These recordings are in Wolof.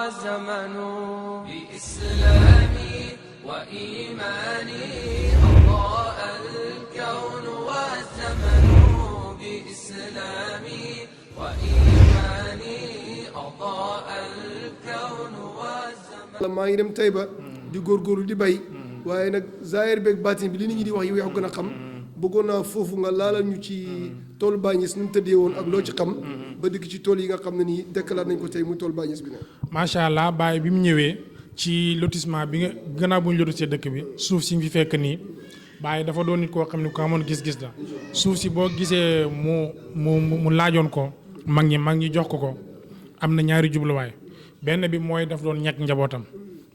والزمن بإسلامي وإيماني أضاء الكون والزمن بإسلامي وإيماني أضاء الكون والزمن maa ngi dem Taïba di góorgóorlu di bay waaye nag zaahir beeg baatin bi li nit ñi di wax yow yaa ko gën a xam bëggoon naa foofu nga laalal ñu ci toolu Baye Niass nu mu tëddee woon ak loo ci xam ba dikk ci tool yi nga xam ne nii dekkalaat nañ ko tey muy toolu Baye Niass bi ne macha allah Baye bi mu ñëwee ci lotissement bi nga gannaaw bu ñu lotissé dëkk bi suuf si fi fekk nii Baye dafa doon nit koo xam ne ko amoon gis-gis la suuf si boo gisee mu laajoon ko mag ñi jox ko am na ñaari jubluwaay benn bi mooy daf doon ñàkk njabootam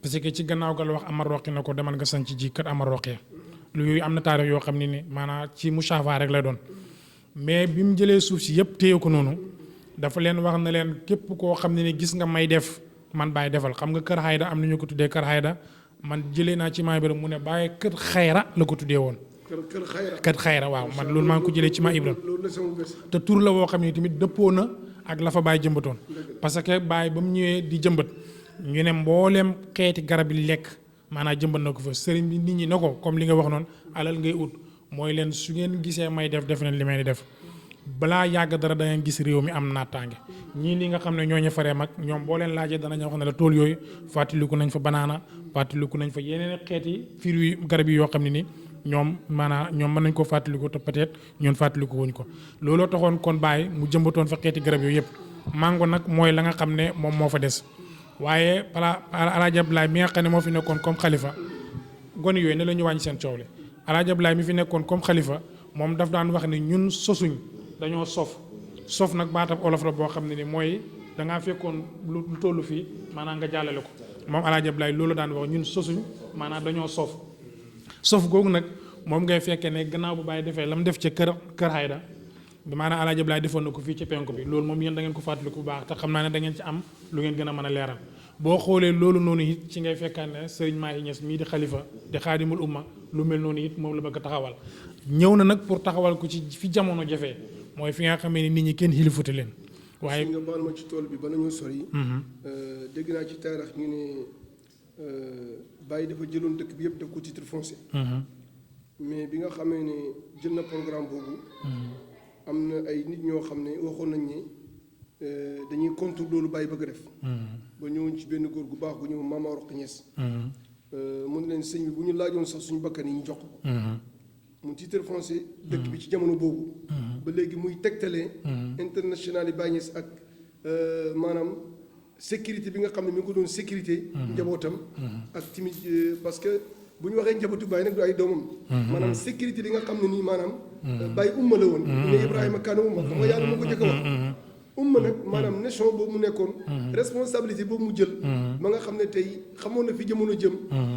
parce que ci gannaaw ga la wax Amar Roqi na ko demal nga sanc ji kër Amar Roqi lu yooyu am na taarix yoo xam ne ni maanaam ci musaafaa rek lay doon mais bi mu jëlee suuf si yëpp téye ko noonu dafa leen wax na leen képp koo xam ne ni gis nga may def man Baye defal xam nga kër xayda am na ñu ko tuddee kër xayda man jëlee naa ci maa Ibrahima mu ne Baye kër xayra la ko tuddee woon. kër xayra waaw man loolu maa ngi ko jëlee ci maa Ibrahima te tur la woo xam ne tamit dëppoo na ak la fa Baye jëmbatoon parce que Baye ba mu ñëwee di jëmbat ñu ne mbooleem xeeti garab yi lekk maanaam jëmbat na ko fa sëriñ bi nit ñi ne ko comme li nga wax noonu alal ngay ut mooy leen su ngeen gisee may def leen li may di def balaa yàgg dara da ngeen gis réew mi am naataange ñii li nga xam ne ñoo ñu faree mag ñoom boo leen laajee danañ wax ne la tool yooyu fàttaliku nañ fa banaana fàttaliku nañ fa yeneen xeeti fruits garab yi yoo xam ne ni ñoom ñoom mën nañ koo fàttaliku te peut-être ñoon fàttaliku wuñ ko looloo taxoon kon Baye mu jëmbatoon fa xeeti garab yooyu yëpp mango nag mooy la nga xam ne moom moo fa des waaye Alaaji Abdoulaye mi nga xam ne moo fi nekkoon comme xalifa gone yooyu ne la ñu wàññi seen coow le Alaaji Abdoulaye mi fi nekkoon comme xalifa moom daf daan wax ne ñun sosuñ dañoo sof nag baatab olof la boo xam ne ni mooy dangaa fekkoon lu tollu fii maanaam nga jàllale ko moom Alaaji Abdoulaye loolu daan wax ñun sosuñ maanaam dañoo sof googu nag moom ngay fekkee ne gannaaw bu Baye defee la mu def ca kër xayda maanaam Alaaji Abdoulaye defoon na ko fii ci penku bi loolu moom yéen da ngeen ko fàttaliku bu baax te xam naa ne da ngeen ci am lu ngeen gën a mën a leeral boo xoolee loolu noonu it ci ngay fekkaan ne Serigne Mahi Niass mii di xalifa di xaadimul umma lu mel noonu it moom la bëgg a taxawal ñëw na nag pour taxawal ko ci fi jamono jafee mooy fi nga xamee ne nit ñi kenn xilifute leen waaye nga baal ma ci tool bi ba nañoo sori dégg naa ci taarix ñu ne Baye dafa jëloon dëkk bi yëpp def ko titre foncier mais bi nga xamee ne jël na programme boobu am na ay nit ñoo xam ne waxoon nañ ne dañuy contour loolu Baye bëgg a def ba ñëwoon ci benn góor gu baax bu ñëw Mama Roqi Niass mu ne leen sëñ bi bu ñu laajoon sax suñu bakkan yi ñu jox ko mu titre foncier dëkk bi ci jamono boobu ba léegi muy tegtalee international yi Baye Niass ak maanaam sécurité bi nga xam ne mi ngi ko doon sécurité njabootam ak timit parce que bu ñu waxee njabootu Baye nag du ay doomam maanaam sécurité bi nga xam ne nii maanaam Baye umma la woon mu ne Ibrahima kaana umma xam nga yàlla moo ko jëkk a wax umma nag maanaam nation boobu mu nekkoon responsabilité boobu mu jël ba nga xam ne tey xamoon na fi jamono jëm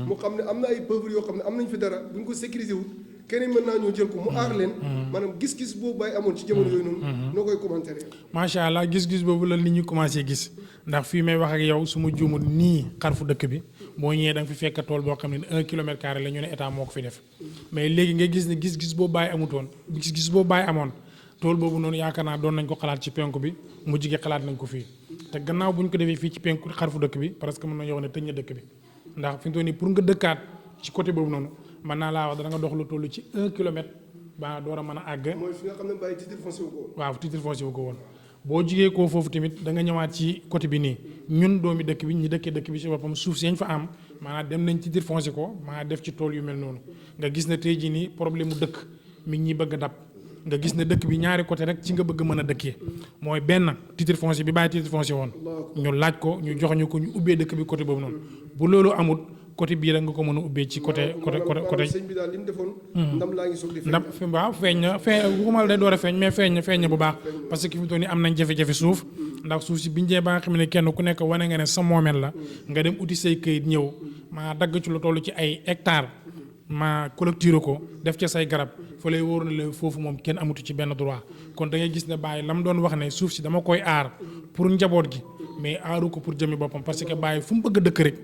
mu xam ne am na ay pauvres yoo xam ne am nañ fi dara bu ñu ko sécuriser wul keneen mën naa ñoo jël ko mu aar leen maanaam gis-gis boobu Baye amoon ci jamono yooyu noonu noo koy commentaire macha allah gis-gis boobu la nit ñi commencé gis ndax fii may wax ak yow su ma juumul nii xarfu dëkk bi boo ñëwee da nga fi fekk tool boo xam ne 1 kilomètre carré la ñu ne état moo ko fi def mais léegi nga gis ne gis-gis boobu Baye amutoon gis-gis boobu Baye amoon tool boobu noonu yaakaar naa doon nañ ko xalaat ci penku bi mu jige xalaat nañ ko fii te gannaaw bu ñu ko defee fii ci penku xarfu dëkk bi parce que mën nañoo wax ne tëj na dëkk bi ndax fi mu toll nii pour nga dëkkaat ci côté boobu noonu mën naa laa wax dana nga dox lu toll ci 1 kilomètre ba door a mën a àgg. mooy fi nga xam ne Baye titre foncier wu ko woon. waaw titre foncier wu ko woon boo jigee koo foofu tamit da nga ñëwaat ci côté bi nii ñun doomi dëkk bi ñi dëkkee dëkk bi ci boppam suuf si ñu fa am maanaam dem nañ titre foncier ko maanaam def ci tool yu mel noonu nga gis ne tey jii nii problème mu dëkk mi ngi ñuy bëgg a dab nga gis ne dëkk bi ñaari côté rek ci nga bëgg mën a dëkkee mooy benn titre foncier bi Baye titre foncier woon ñu laaj ko ñu jox ñu ko ñu ubbee dëkk bi côté boobu noonu bu loolu amul côté bii rek nga ko mën a ubbee ci côté sëñ bi daal li mu defoon ndam laa ngi soog di ndam waaw feeñ na waxuma day door a feeñ mais feeñ na bu baax parce que fi mu toll nii am nañ jafe-jafe suuf ndax suuf si biñ jee ba nga xam ne kenn ku nekk wane nga ne sa moomeel la nga dem uti say këyit ñëw maa dagg ci lu toll ci ay hectares ma collecté ko def ca say garab fa lay wóor na la foofu moom kenn amatu ci benn droit kon da ngay gis ne Baye la mu doon wax ne suuf si dama koy aar pour njaboot gi mais aaru ko pour jëmi boppam parce que Baye fu mu bëgg a dëkk rek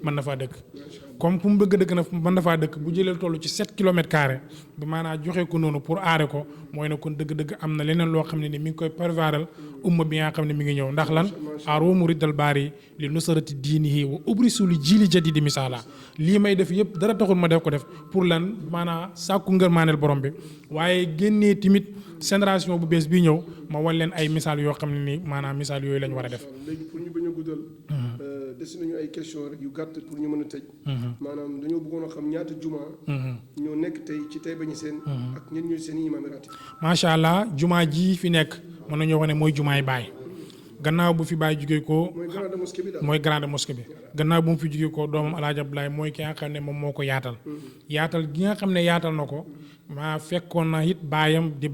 mën na faa dëkk comme fu mu bëgg dëkk na mën dafaa dëkk bu jëlee toll ci 7 kilomètres carrés bi maanaam joxe ko noonu pour aare ko mooy ne kon dëgg-dëgg am na leneen loo xam ne ni mi ngi koy préparer umma bi nga xam ne mi ngi ñëw ndax lan aroomu riddal baari li nusarati diinihi wa ubrisu li jiili jadidi misaala lii may def yëpp dara taxul ma def ko def pour lan maanaam sàkku ngërmaaneel borom bi waaye génnee tamit génération bu bees bii ñëw ma wan leen ay misaal yoo xam ne ni maanaam misaal yooyu lañ war a def. léegi pour ñu bañ a guddal. des nañu ay question rek yu gàtt pour ñu mën a tëj. maanaam dañoo bëggoon a xam ñaata juma. ñoo nekk tey ci Taïba Niassène ak ñenn ñooy seen i imaam ratib. macha allah juma ji fi nekk mën nañoo wax ne mooy jumaay Baay gannaaw bu fi Baay jugee ko. mooy grande mosquée bi daal mooy grande mosquée bi gannaaw bu mu fi jugee ko doomam El Hadj Abdoulaye mooy ki nga xam ne moom moo ko yaatal. yaatal gi nga xam ne yaatal na ko maa fekkoon na it baayam di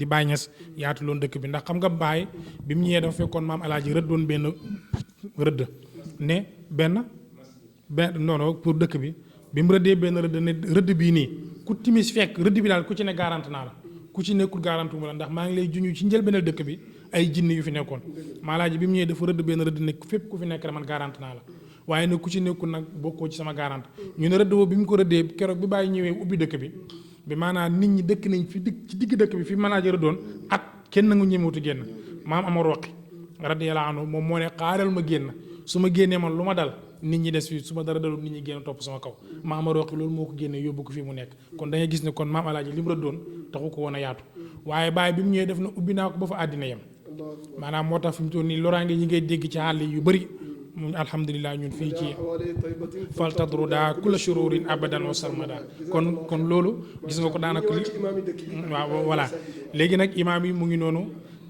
Baay Ñas yaataloon dëkk bi ndax xam nga Baay bi mu ñëwee dafa fekkoon maam El Hadj rëddoon benn rëdd ne benn non pour dëkk bi mu rëddee benn rëdd ne rëdd bii nii ku timis fekk rëdd bi daal ku ci ne garanti naa la ku ci nekkul garanti mu la ndax maa ngi lay juñu ci njëlbéenal dëkk bi ay jinne yu fi nekkoon maam El Hadj bi mu ñëwee dafa rëdd benn rëdd ne fépp ku fi nekk rek man garanti naa la waaye nag ku ci nekkul nag bokkoo ci sama garanti ñu ne rëdd boobu bi mu ko rëddee keroog bi Baay ñëwee ubbi dëkk bi maanaam nit ñi dëkk nañ fi ci digg dëkk bi fi El Hadj rëddoon at kenn nangu ñemewutu génn maam Amar Roqi radiyallahu anhu moom moo ne xaaral ma génn su ma génnee man lu ma dal nit ñi des fii su ma dara dalul nit ñi génn topp sama kaw maam Amar Roqi loolu moo ko génnee yóbbu ko fii mu nekk kon da ngay gis ne kon maam El Hadj li mu rëddoon taxu ko woon a yaatu waaye Baay bi mu ñëwee def na ubbi naa ko ba fa àddina yem maanaam moo tax fi mu toll nii loraange yi ngay dégg ci àll yu bëri alhamdulilah ñun fii ci fal tadruda kulla shururin abadan wa sarmada kon loolu gis nga ko daanaka waaw voilà léegi nag imaam yi mu ngi noonu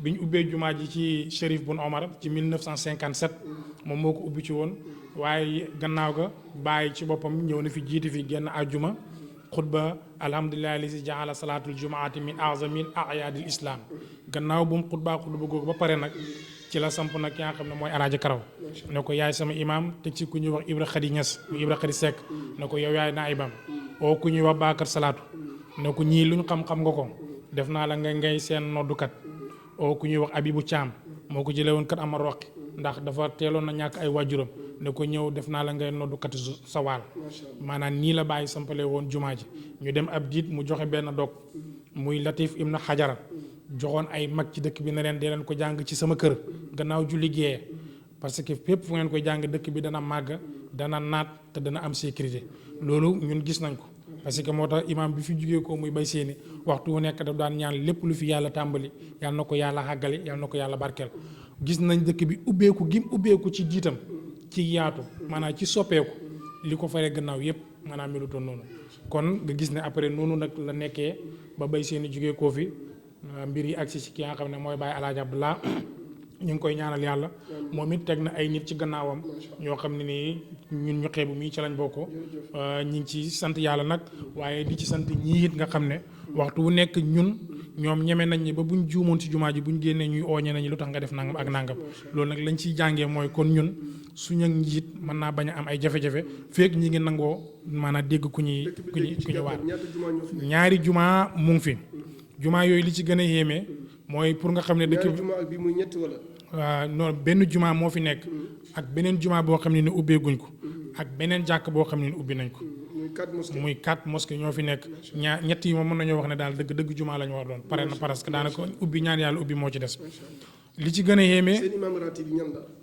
bi ñu ubbee jumaa ji ci Chérif Bun Omar ci 1957 moom moo ko ubbi ci woon waaye gannaaw ga Baay ci boppam ñëw na fi jiiti fi genn àjjuma xutba alhamdulilah li si jaala salaatul jumaati min azamil ayaadil islam gannaaw bu mu xutba googu ba pare nag ci la samp nag ki nga xam ne mooy alaaji Karaw ne ko yaay sama imaam teg ci ku ñuy wax Ibra Khady Niass mu Ibra Khady Seck ne ko yow yaay naayibam oo ku ñuy wax Bakar Salaatu ne ko ñii lu ñu xam-xam nga ko def naa la ngay seen noddukat oo ku ñuy wax Abibu Caam moo ko jëlee woon kat Amar Roqi ndax dafa teeloon na ñàkk ay waajuram ne ko ñëw def naa la ngay noddukati sawaal maanaam nii la Bàyyi sampale woon jumaa ji ñu dem ab diit mu joxe benn dog muy Latif Ibn Xajara joxoon ay mag ci dëkk bi ne leen dee leen ko jàng ci sama kër gannaaw julli gee parce que fépp fu ngeen koy jàng dëkk bi dana màgg dana naat te dana am sécurité loolu ñun gis nañ ko parce que moo tax imaam bi fi jugee ko muy bay seeni waxtu wu nekk daf daan ñaan lépp lu fi yàlla tàmbali yàlla na ko yàlla xàggali yàlla na ko yàlla barkeel gis nañ dëkk bi ubbeeku gim ubbeeku ci jiitam ci yaatu maanaam ci soppeeku li ko faree gannaaw yépp maanaam melutoon noonu kon nga gis ne après noonu nag la nekkee ba bay seeni jugee koo fi mbir yi agsi ci ki nga xam ne mooy Baay Alaaji Abdullah ñu ngi koy ñaanal yàlla moom it teg na ay nit ci gannaawam ñoo xam ne nii ñun ñu xeebu mii ci lañ bokk ñi ngi ci sant yàlla nag waaye di ci sant ñii it nga xam ne waxtu wu nekk ñun ñoom ñeme nañ ñi ba buñ juumoon ci jumaa ji buñ génnee ñuy ooñe nañu lu tax nga def nangam ak nangam loolu nag lañ ciy jàngee mooy kon ñun suñu njiit mën naa bañ a am ay jafe-jafe feek ñi ngi nangoo maanaam dégg ku ñuy waar ñaari jumaa mu ngi fi jumaa yooyu li ci gën a yéeme mooy pour nga xam ne dëkk bi muy ñett wala waaw non benn jumaa moo fi nekk ak beneen jumaa boo xam ne ni ubbeeguñ ko ak beneen jàkk boo xam ne ni ubbi nañ ko muy 4 mosquées ñoo fi nekk ñett yi moom mën nañoo wax ne daal dëgg jumaa la ñu war doon pare na parce que daanaka ubbi ñaan yàlla ubbi moo ci des li ci gën a yéeme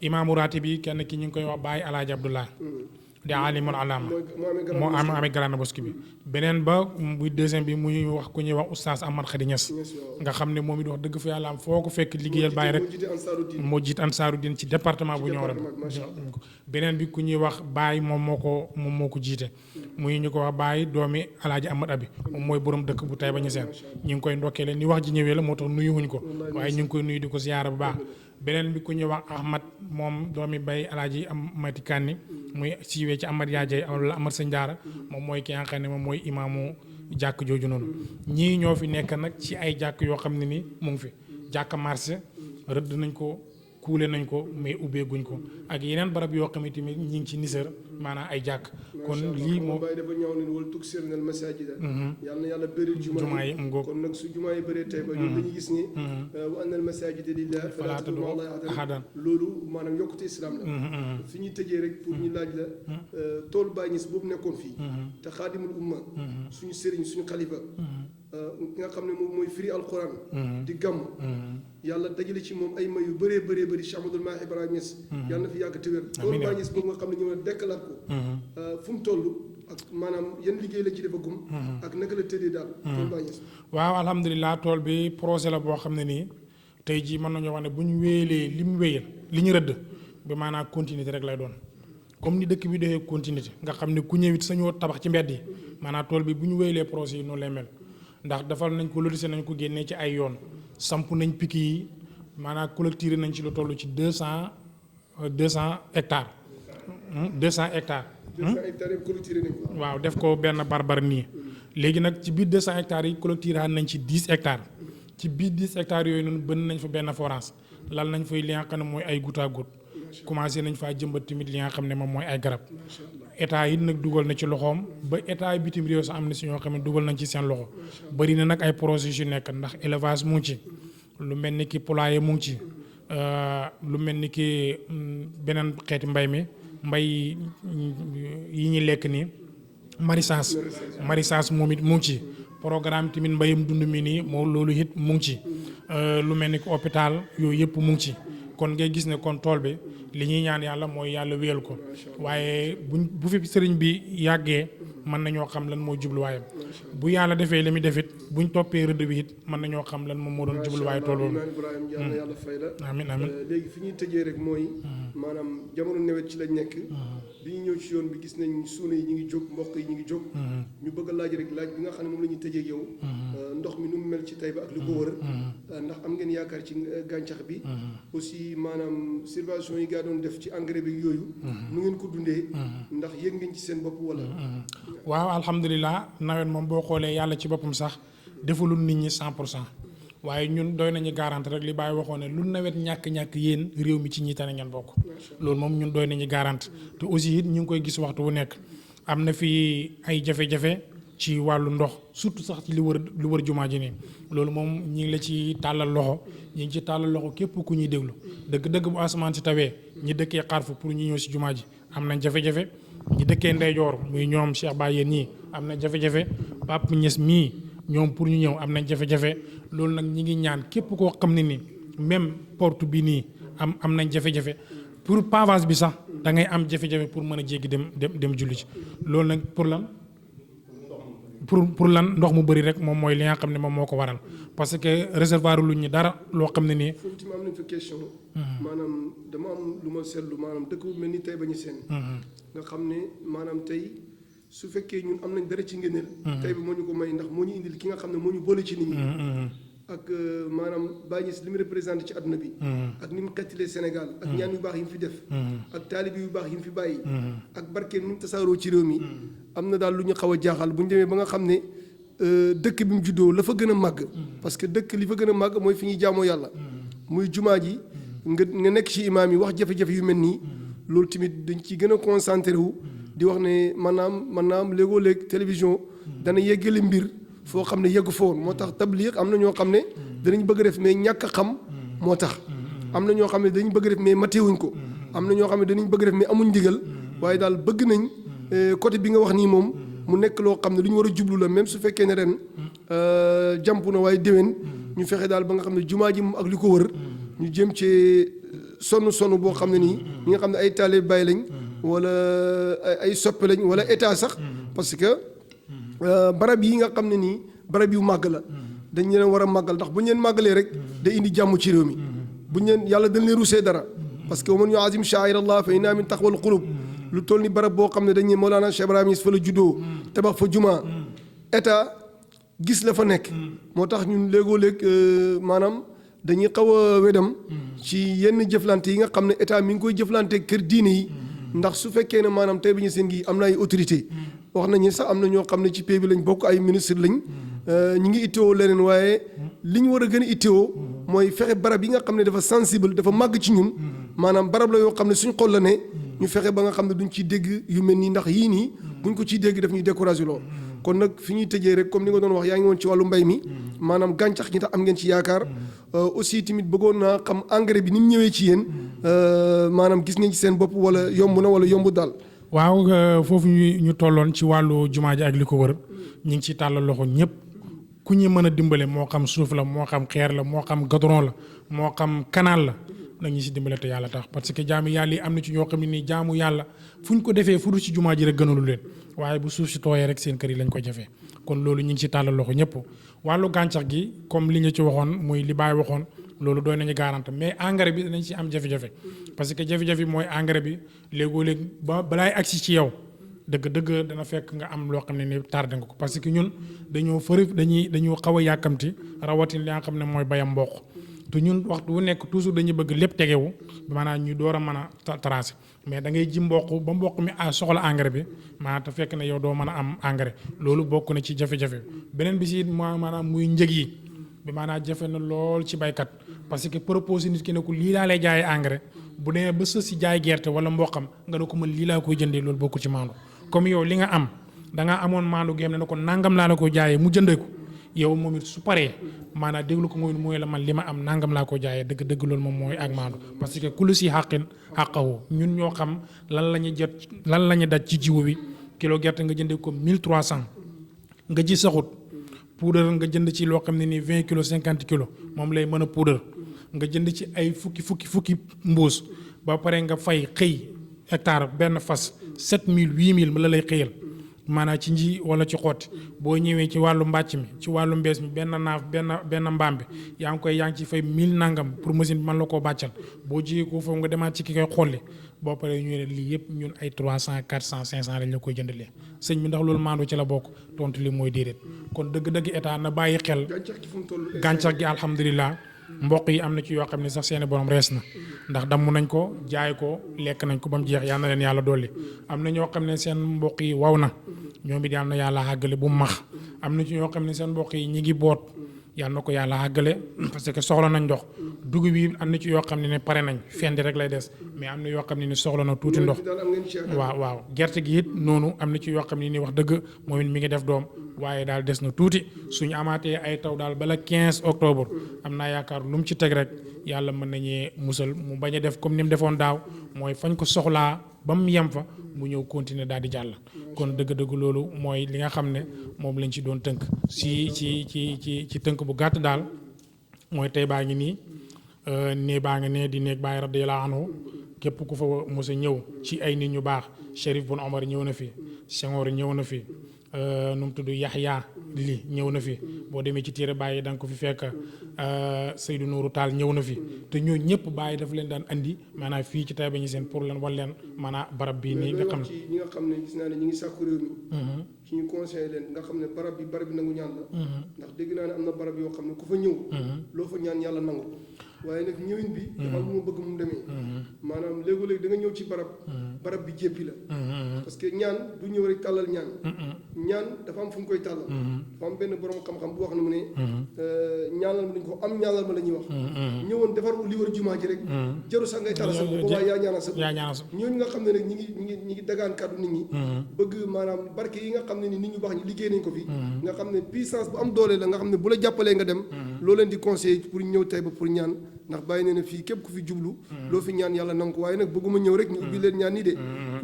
imaamu ratib yi kenn ki ñu ngi koy wax Baay Alaaji Abdullah di alimul alaama moo amee grande mosquée bi beneen ba muy deuxième bi muy wax ku ñuy wax oustaz Ahmad Khady Niass nga xam ne moom it wax dëgg fa yàlla am foo ko fekk liggéeyal Baay rek moo jiit Ansaaruddin ci département bu Nioro beneen bi ku ñuy wax Baay moom moo ko jiite muy ñu ko wax Baay doomi Alaaji Ahmad Abi moom mooy borom dëkk bu Taïba Niassène ñu ngi koy ndokkee leen ni wax ji ñëwee la moo tax nuyuwuñ ko waaye ñu ngi koy nuyu di ko ziyaara bu baax beneen bi ku ñuy wax Ahmad moom doomi Baay Alaaji Amati Kanni muy siiwee ci Amad Yaajay wala Amad Sëñ Daara moom mooy ki nga xam ne moom mooy imaamu jàkk jooju noonu ñii ñoo fi nekk nag ci ay jàkk yoo xam ne ni mu ngi fi jàkk marché rëdd nañ ko kuule nañ ko mais ubbeeguñ ko ak yeneen barab yoo xam ne tamit ñi ngi ci nisër maanaam ay jàkk kon lii moo bàyyi dafa ñëw ne wala tuksirnal masaajida yàlla na yàlla bëril jumaa yi kon nag su jumaa yi bëree tey ba ñun dañuy gis ni wa annal masaajida lillaah falaa tad'uu ma'a llaahi ahadan loolu maanaam yokkute islam la fi ñuy tëjee rek pour ñu laaj la toolu Baay Ñas boobu nekkoon fii te xaadimul umma suñu sëriñ suñu xalifa ki nga xam ne moom mooy firi alquran di gàmm yàlla dajale ci moom ay may yu bëree bëri Cheikh Ahmadoul Mahi Ibrahima Niass yàlla na fi yàgg te wér toolu Baay Ñas boobu nga xam ne ñëw na dekkalaat ko fu mu toll ak maanaam yan liggéey la ci defagum ak naka la tëddee daal toolu Baay Ñas waaw alhamdulilah tool bi projet la boo xam ne nii tey jii mën nañoo wax ne bu ñu wéyalee li mu wéyal li ñu rëdd bi maanaam continuité rek lay doon comme ni dëkk bi doxee continuité nga xam ne ku ñëwit sañoo tabax ci mbedd yi maanaam tool bi bu ñu wéyalee projet yi noonu lay mel ndax defal nañ ko lotissé nañ ko génnee ci ay yoon samp nañ piki yi maanaam collecté nañ ci lu toll ci 200 hectares 200 hectares. 200 hectares yëpp collecté nañ ko. waaw def ko benn barbar nii léegi nag ci biir 200 hectares yi collecté nañ ci 10 hectares ci biir 10 hectares yooyu noonu bënn nañ fa benn forage lal nañ fay li nga xam ne mooy ay goutte à goutte commencé nañ faa jëmbat tamit li nga xam ne moom mooy ay garab. état yi nag dugal na ci loxoom ba état bitim réew sax am na si ñoo xam ne dugal nañ ci seen loxo bëri na nag ay projets yu nekk ndax élevage mu ngi ci lu mel ni ki poulailler mu ngi ci lu mel ni ki beneen xeeti mbay mi mbay yi ñuy lekk nii maraîchage moom it mu ngi ci programme tamit mbayum dund mi nii moom loolu it mu ngi ci lu mel ni ki hôpital yooyu yëpp mu ngi ci kon ngay gis ne kon tool bi li ñuy ñaan yàlla mooy yàlla wéyal ko waaye bu fi sëriñ bi yàggee mën nañoo xam lan moo jubluwaayam bu yàlla defee li muy def it buñ toppee rëdd bi it mën nañoo xam lan moom moo doon jubluwaayu tool boobu. Ibrahima yàlla yàlla fay la. amiin amiin léegi fi ñuy tëjee rek mooy. maanaam jamono nawet ci lañ nekk. bi ñu ñëw ci yoon bi gis nañ suuna yi ñu ngi jóg mboq yi ñu ngi jóg. ñu bëgg a laaj rek laaj bi nga xam ne moom la ñuy tëjee ak yow. ndox mi nu mu mel ci Taïba ak li ko wër. ndax am ngeen yaakaar ci gàncax bi. aussi maanaam subvention yi gaa doon def ci engrais bi yooyu. nu ngeen ko dundee. ndax yëg ngeen ci seen bopp wala. waaw alhamdulilah nawet moom boo xoolee yàlla ci boppam sax defulul nit ñi 100% waaye ñun doy nañu garanti rek li Baye waxoon ne lu nawet ñàkk-ñàkk yéen réew mi ci ñi tane ngeen bokk. loolu moom ñun doy nañu garanti te aussi it ñu ngi koy gis waxtu wu nekk am na fi ay jafe-jafe ci wàllu ndox surtout sax ci li wër jumaa ji nii loolu moom ñi ngi la ci tàllal loxo ñi ngi ci tàllal loxo képp ku ñuy déglu dëgg-dëgg bu asamaan si tawee ñi dëkkee xarfu pour ñu ñëw si jumaa ji am nañ jafe-jafe ñi dëkkee ndeyjoor muy ñoom Cheikh Baye yéen ñii am na jafe-jafe Pape Niass mii ñoom pour ñu ñëw am nañ jafe-jafe loolu nag ñi ngi ñaan képp koo xam ne ni même porte bi nii am nañ jafe-jafe pour pavage bi sax da ngay am jafe-jafe pour mën a jéggi dem julli ci loolu nag pour lan pour lan ndox mu bëri rek moom mooy li nga xam ne moom moo ko waral parce que réservoir lu ñu dara loo xam ne nii. foofu tamit am nañ fa question. maanaam dama am lu ma seetlu maanaam dëkk bu mel ni Taïba Niassène. nga xam ne maanaam tey su fekkee ñun am nañ dara ci ngëneel. Taïba moo ñu ko may ndax moo ñu indil ki nga xam ne moo ñu boole ci nit ñi. ak maanaam Baye Niass li mu représenté ci àdduna bi. ak ni mu xettilee Sénégal. ak ñaan yu baax yi mu fi def. ak taalibi yu baax yi mu fi bàyyi. ak barkeem ni mu tasaaroo ci réew mi. am na daal lu ñu xaw a jaaxal bu ñu demee ba nga xam ne dëkk bi mu juddoo la fa gën a màgg. parce que dëkk li fa gën a màgg mooy fi ñuy jaamoo yàlla. muy jumaa ji nga nekk ci imaam yi wax jafe-jafe yu mel nii. loolu tamit dañ ci gën a concentré wu. di wax ne maanaam léegoo léeg télévision dana yeggale mbir. foo xam ne yeggu fa woon moo tax tabliq am na ñoo xam ne danañ bëgg def mais ñàkk a xam moo tax am na ñoo xam ne dañu bëgg def mais matewuñ ko am na ñoo xam ne danañ bëgg def mais amuñ ndigal waaye daal bëgg nañ côté bi nga wax nii moom mu nekk loo xam ne lu ñu war a jublu la même su fekkee ne ren jàmp na waaye déwén ñu fexe daal ba nga xam ne jumaa ji moom ak li ko wër ñu jëm ci sonn boo xam ne nii ñi nga xam ne ay taalibe Baay lañ wala ay soppe lañ wala état sax parce que barab yi nga xam ne nii barab yu màgg la dañ leen war a màggal ndax bu ñu leen màggalee rek day indi jàmm ci réew mi bu ñu leen yàlla dañ leen rusee dara parce que wa man yu'azzim sha'aa'ira Allah fa innahaa min taqwal qulub lu toll ni barab boo xam ne dañ ne Mawlana Cheikh Ibrahima Niass fa la juddoo tabax fa jumaa état gis la fa nekk moo tax ñun léegoo léeg maanaam dañuy xaw a wedam ci yenn jëflante yi nga xam ne état mi ngi koy jëflante kër diine yi ndax su fekkee ne maanaam Taïba Niassène gi am na ay autorité wax nañu sax am na ñoo xam ne ci pays bi lañ bokk ay ministre lañ ñu ngi itteewoo leneen waaye li ñu war a gën a itteewoo mooy fexe barab yi nga xam ne dafa sensible dafa màgg ci ñun maanaam barab la yoo xam ne suñ xol la ne ñu fexe ba nga xam ne duñ ciy dégg yu mel nii ndax yii nii buñ ko ciy dégg daf ñuy découragé loo kon nag fi ñuy tëjee rek comme ni nga doon wax yaa ngi woon ci wàllu mbay mi maanaam gàncax gi tax am ngeen ci yaakaar aussi tamit bëggoon naa xam engrais bi ni mu ñëwee ci yéen maanaam gis ngeen ci seen bopp wala yomb na wala yomb daal. waaw foofu ñu tolloon ci wàllu jumaa ji ak li ko wër ñu ngi ci tàllal loxo ñëpp ku ñu mën a dimbale moo xam suuf la moo xam xeer la moo xam goudron la moo xam canal la nag ñu si dimbale te yàlla tax parce que jaamu yàlla yi am na ci ñoo xam ne nii jaamu yàlla fu ñu ko defee fu dul ci jumaa ji rek gënalu leen waaye bu suuf si tooyee rek seen kër yi lañ koy jafee kon loolu ñu ngi ci tàllal loxo ñëpp wàllu gàncax gi comme li ñu ci waxoon muy li Baye waxoon loolu doy nañu garante mais engrais bi danañ ci am jafe-jafe parce que jafe-jafe mooy engrais bi léegoo-léeg balaay agsi ci yow dëgg-dëgg dana fekk nga am loo xam ne ni tardé nga ko parce que ñun dañoo dañoo xaw a yàkkamti rawatina li nga xam ne mooy bayam mboq te ñun waxtu wu nekk toujours dañuy bëgg lépp tegewu maanaam ñu door a mën a tracé mais da ngay ji mboq ba mboq mi soxla engrais bi maanaam te fekk ne yow doo mën a am engrais loolu bokk na ci jafe-jafe beneen bi si maanaam muy njëg yi bi maanaam jafe na lool ci baykat parce que proposé nit ki ne ko lii laa lay jaayee engrais bu demee ba sës si jaay gerte wala mboqam nga ne ko mën lii laa koy jëndee loolu bokkul ci maandu comme yow li nga am da nga amoon maandu géem ne ko nangam laa la ko jaayee mu jëndee ko yow moom it su paree maanaam déglu ko mooy la man li ma am nangam laa ko jaayee dëgg loolu moom mooy ak maandu parce que ku lu si xàqin xàqawu ñun ñoo xam lan la ñu jot lan la ñu daj ci jiwu bi kilo gerte nga jëndee ko 1300 nga ji saxut poudre nga jënd ci loo xam ne nii 20 kilos 50 kilos moom lay mën a poudre nga jënd ci ay fukki mbuus ba pare nga fay xëy hectare benn fas 7000 8000 la lay xëyal maanaam ci nji wala ci xotti boo ñëwee ci wàllu mbàcc mi ci wàllu mbees mi benn naaf benn mbaam bi yaa ngi ci fay 1000 nangam pour machine bi mën la koo bàccal boo jiyee ko foofu nga demaat ci ki koy xolli boo paree ñu ne lii yëpp ñun ay 300 400 500 lañ la koy jëndalee sëñ bi ndax loolu maandu ci la bokk tontu li mooy déedéet kon dëgg-dëgg état na bàyyi xel gàncax gi alhamdulilah mboq yi am na ci yoo xam ne sax seeni borom rees na ndax damm nañ ko jaay ko lekk nañ ko ba mu jeex yal na leen yàlla dolli am na ñoo xam ne seen mboq yi waw na ñoom it yal na yàlla àggale bu max am na ci ñoo xam ne seen mboq yi ñi ngi boot yal na ko yàlla àggale parce que soxla nañ ndox dugub yi am na ci yoo xam ne pare nañ fendi rek lay des mais am na yoo xam ne ni soxla na tuuti ndox waaw gerte gi it noonu am na ci yoo xam ne ni wax dëgg moom it mi ngi def doom waaye daal des na tuuti suñu amaatee ay taw daal bala 15 octobre am naa yaakaar lu mu ci teg rek yàlla mën nañee musal mu bañ a def comme ni mu defoon daaw mooy fañ ko soxlaa ba mu yem fa mu ñëw continuer daal di jàll kon dëgg-dëgg loolu mooy li nga xam ne moom lañ ci doon tënk ci tënk bu gàtt daal mooy tey baa ngi nii nee baa ngi ne di néeg Baay radiyallaahu anhu képp ku fa mos a ñëw ci ay nit ñu baax Chérif Bun Omar ñëw na fi Senghor ñëw na fi nu mu tudd Yaxya li ñëw na fi boo demee ci téere Baye da nga ko fi fekk Seydou Nourou Tall ñëw na fi te ñoo ñëpp Baye dafa leen daan andi maanaam fii ci Taïba Niassène pour leen wan leen maanaam barab bii nii nga xam ne ñi nga xam ne gis naa ne ñu ngi sàkku réew mi ci ñu conseillé leen nga xam ne barab bi nangu ñaan la ndax dégg naa ne am na barab yoo xam ne ku fa ñëw loo fa ñaan yàlla nangu waaye nag ñëwin bi dafa am lu ma bëgg mu demee maanaam léegi-léegi da nga ñëw ci barab bi jéppi la parce que ñaan du ñëw rek tàllal ñaan dafa am fu mu koy tàllal dafa am benn borom xam-xam bu wax na mu ne ñaanal ma dañ ko am ñaanal ma la ñuy wax ñëwoon defar li wër jumaa ji rek jaru sax ngay tàllal sa bopp boobaa yaa ñaanal sa bopp ñooñu nga xam ne nag ñi ngi dagaan kàddu nit ñi bëgg maanaam barke yi nga xam ne ni nit ñu baax ñi liggéey nañ ko fi nga xam ne puissance bu am doole la nga xam ne bu la jàppalee nga dem loo leen di conseiller pour ñëw Taïba pour ñaan ndax bàyyi nee na fii képp ku fi jublu loo fi ñaan yàlla nangu ko waaye nag bëgguma ñëw rek ñu ubbi leen ñaan nii de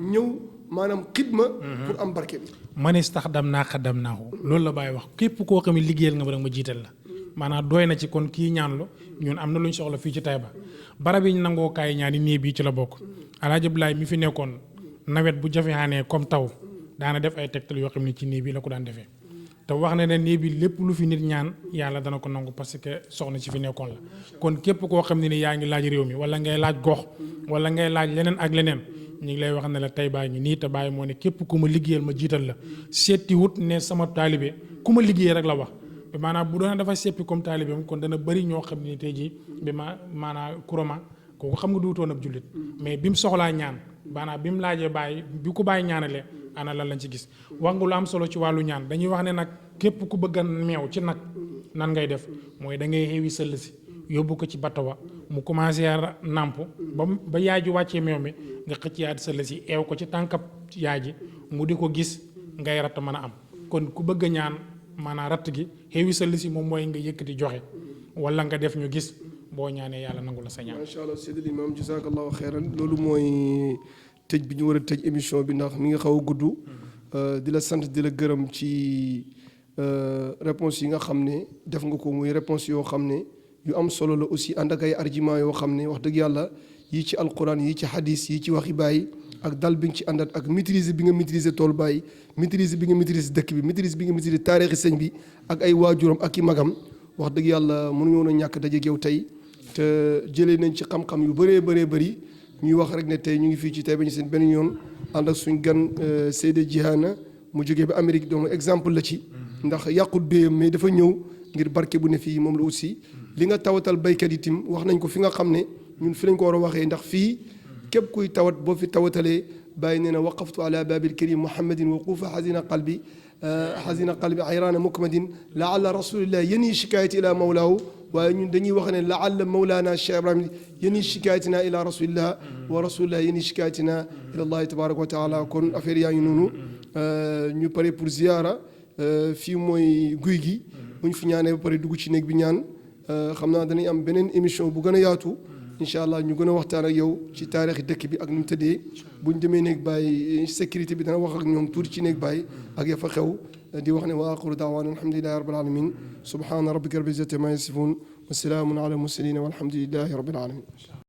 ñëw maanaam xidma pour am barke bi manis tax dam naa xaddam naahu loolu la Baye wax képp koo xam ne liggéeyal nga ma rek ma jiital la maanaam doy na ci kon kii ñaan lu ñun am na lu ñu soxla fii ci Taïba barab yi ñu nangoo kaay ñaan yi nii bii ci la bokk Alaaji Abdoulaye mi fi nekkoon nawet bu jafeexaanee comme taw daana def ay tegtal yoo xam ne ci nii bii la ko daan defee te wax na ne nii bi lépp lu fi nit ñaan yàlla dana ko nangu parce que soxna ci fi nekkoon la kon képp koo xam ne ni yaa ngi laaj réew mi wala ngay laaj gox wala ngay laaj leneen ak leneen ñu ngi lay wax ne la tey baa ngi nii te bàyyi moo ne képp ku ma liggéeyal ma jiital la seeti wut ne sama taalibe ku ma liggéey rek la wax bi maanaam bu doon dafa seppi comme taalibeem kon dana bëri ñoo xam ne tey jii bi maanaam kurama kooku xam nga duutoon ab jullit mais bi mu soxlaa ñaan maanaam bi mu laajee bàyyi bi ko bàyyi ñaanalee ana lan lañ ci gis wax nga lu am solo ci wàllu ñaan dañuy wax ne nag képp ku bëgg a meew ci nag nan ngay def mooy da ngay xewi sëll si yóbbu ko ci bato wa mu commencé nàmp ba yaay ji wàccee meew mi nga xëcc yaat sa lësi eew ko ci tànkab yaay ji mu di ko gis ngay ratt mën a am kon ku bëgg a ñaan maanaam ratt gi xewi sa lësi moom mooy nga yëkkati joxe wala nga def ñu gis boo ñaanee yàlla nangu la sa ñaan. macha allah Seydil Imam jazakallahu xeyran loolu mooy tëj bi ñu war a tëj émission bi ndax mi nga xaw a gudd. di la sant di la gërëm ci réponse yi nga xam ne def nga ko muy réponse yoo xam ne yu am solo la aussi ànd ak ay argument yoo xam ne wax dëgg yàlla yii ci alquran yii ci hadis yii ci waxi bàyyi ak dal bi nga ci àndat ak maîtriser bi nga maîtriser tool bàyyi maîtriser bi nga maîtriser dëkk bi maîtriser bi nga maîtriser taarixi sëñ bi ak ay waajuram ak i magam wax dëgg yàlla mënuñu woon a ñàkk daje yow tey te jëlee nañ ci xam-xam yu bëree bëri ñuy wax rek ne tey ñu ngi fii ci Taïba Niassène benn yoon ànd ak suñ gan Seydi Djihana mu jógee ba Amérique doomu exemple la ci ndax yàqut béyam mais dafa ñëw ngir barke bu ne fii moom la aussi li nga tawatal baykat yi tim wax nañ ko fi nga xam ne ñun fi lañ ko war a waxee ndax fii képp kuy tawat boo fi tawatalee bàyyi nee na waqaftu ala babil karim muhammadin waquufa xasina qalbi ayraana mukmadin laalla rasulillah yeni shikayati ila mawlaahu waaye ñun dañuy wax ne laalla mawlaana Cheikh Ibrahim yeni shikayatina ila rasulillah wa rasulillah yeni shikayatina ila allahi tabaraka wa taala kon affaire yaa ngi noonu ñu pare pour ziyaara fii mooy guy gi bu ñu fi ñaanee ba pare dugg ci néeg bi ñaan xam naa danañ am beneen émission bu gën a yaatu incha allah ñu gën a waxtaan ak yow ci taarixi dëkk bi ak nu mu tëddee bu ñu demee néeg bàyyi sécurité bi dana wax ak ñoom tuuti ci néeg bàyyi ak ya fa xew di wax ne wa axiru daawaana alhamdulillahi rabbil alamin subhaana rabbika rabbil izzati ma yasifun wa salaamun ala mursalin walhamdulillahi rabbil alamin